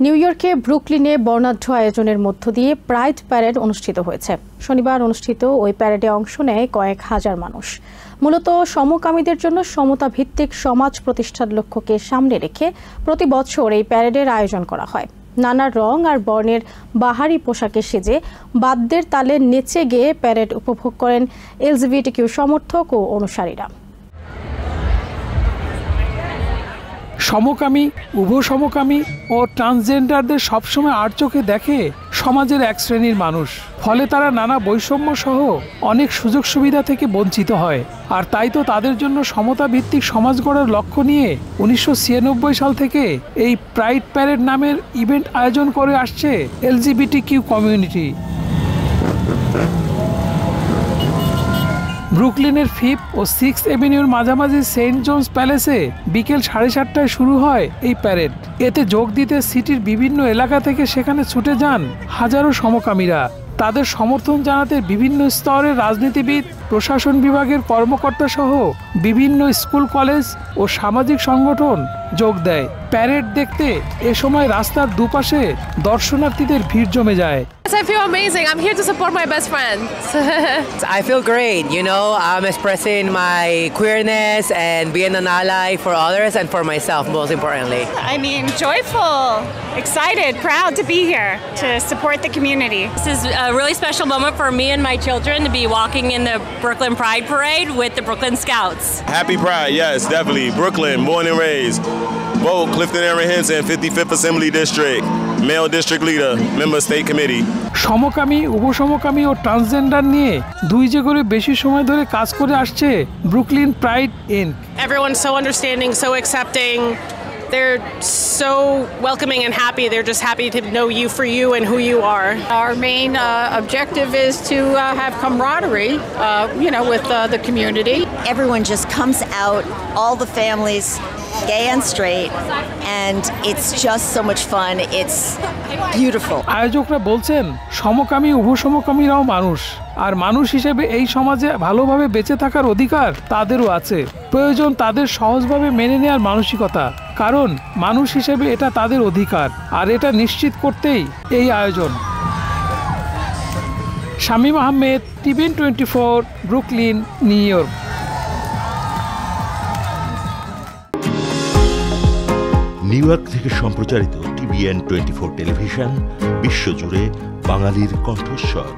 New ইয়র্কে ব্রুকলিনে বর্ণাঢ্য আয়োজনের মধ্য দিয়ে প্রাইড প্যারেড অনুষ্ঠিত হয়েছে। শনিবার অনুষ্ঠিত ওই প্যারেডে অংশ নেয় কয়েক হাজার মানুষ। মূলত সমকামীদের জন্য সমতা ভিত্তিক সমাজ প্রতিষ্ঠার লক্ষ্যকে সামনে রেখে প্রতি বছর এই প্যারেডের আয়োজন করা হয়। নানা রং আর বর্ণের বাহারি পোশাকে সেজে বাদ্যের তালে নেচে গেয়ে প্যারেড উপভোগ করেন এলজিবিটিকিউ সমর্থক ও অনুসারীরা। সমকামী, উভয় সমকামী ও ট্রান্সজেন্ডারদের সবসময় আর চোখে দেখে সমাজের এক শ্রেণীর মানুষ। ফলে তারা নানা বৈষম্য সহ অনেক সুযোগ সুবিধা থেকে বঞ্চিত হয়। আর তাই তো তাদের জন্য সমতা ভিত্তিক সমাজ গড়ার লক্ষ্য নিয়ে 1996 সাল থেকে এই প্রাইড প্যারেড নামের ইভেন্ট আয়োজন করে আসছে এলজিবিটিকিউ কমিউনিটি। ব্রুকলিনের 5th ও 6th এভিনিউর মাঝামাঝি সেন্ট জোন্স প্যালেসে বিকেল 7:30টায় শুরু হয় এই প্যারেড। এতে যোগ দিতে সিটির বিভিন্ন এলাকা থেকে সেখানে ছুটে যান হাজারো সমকামীরা। তাদের সমর্থন জানাতে বিভিন্ন স্তরের রাজনীতিবিদ, প্রশাসন বিভাগের কর্মকর্তা সহ বিভিন্ন স্কুল, কলেজ ও সামাজিক সংগঠন যোগ দেয়। প্যারেড দেখতে এ সময় রাস্তার দুপাশে দর্শনার্থীদের ভিড় জমে যায়। I feel amazing. I'm here to support my best friend. I feel great, I'm expressing my queerness and being an ally for others and for myself, most importantly. Joyful, excited, proud to be here to support the community. This is a really special moment for me and my children to be walking in the Brooklyn Pride Parade with the Brooklyn Scouts. Happy Pride, yes, definitely. Brooklyn, born and raised. Vote Clifton Aaron Henson, 55th Assembly District. Male District Leader, Member State Committee. সমকামী, উপসমকামী ও transgender নিয়ে 2 করে বেশি সময় ধরে কাজ করে আসছে Brooklyn Pride Inc. Everyone's so understanding, so accepting. They're so welcoming and happy. They're just happy to know you for you and who you are. Our main objective is to have camaraderie, with the community. Everyone just comes out, all the families, gay and straight, and it's just so much fun. It's beautiful. আয়োজকরা বলছেন সমকামী, উপসমকামীরাও মানুষ, আর মানুষ হিসেবে এই সমাজে ভালোভাবে বেঁচে থাকার অধিকার তাদেরও আছে। প্রয়োজন তাদের সহজভাবে মেনে নেওয়ার মানসিকতা, কারণ মানুষ হিসেবে এটা তাদের অধিকার, আর এটা নিশ্চিত করতেই এই আয়োজন। Shamim Ahmed, TVN 24, Brooklyn, new York. New York থেকে সম্প্রচারিত টিভিএন 24 টেলিভিশন বিশ্বজুড়ে বাঙালির কণ্ঠস্বর।